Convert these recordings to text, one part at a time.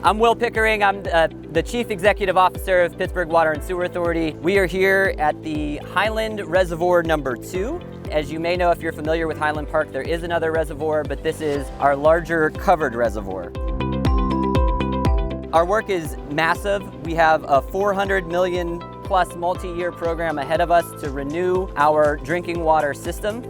I'm Will Pickering. I'm the Chief Executive Officer of Pittsburgh Water and Sewer Authority. We are here at the Highland Reservoir number 2. As you may know, if you're familiar with Highland Park, there is another reservoir, but this is our larger covered reservoir. Our work is massive. We have a $400 million plus multi-year program ahead of us to renew our drinking water system.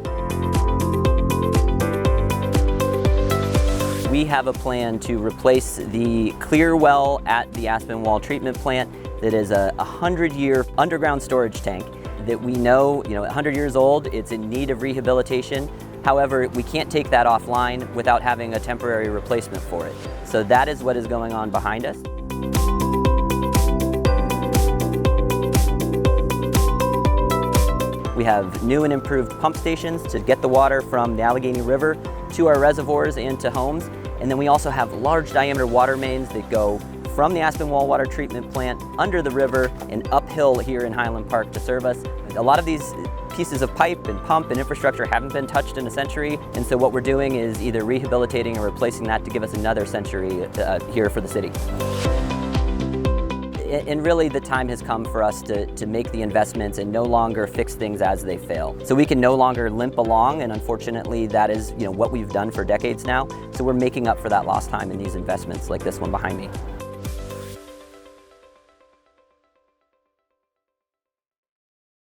We have a plan to replace the clear well at the Aspenwall treatment plant that is a 100-year underground storage tank that we know, 100 years old, it's in need of rehabilitation. However, we can't take that offline without having a temporary replacement for it. So that is what is going on behind us. We have new and improved pump stations to get the water from the Allegheny River to our reservoirs and to homes. And then we also have large diameter water mains that go from the Aspenwall water treatment plant under the river and uphill here in Highland Park to serve us. A lot of these pieces of pipe and pump and infrastructure haven't been touched in a century, and so what we're doing is either rehabilitating or replacing that to give us another century here for the city. And really the time has come for us to make the investments and no longer fix things as they fail. So we can no longer limp along, and unfortunately that is what we've done for decades now. So we're making up for that lost time in these investments like this one behind me.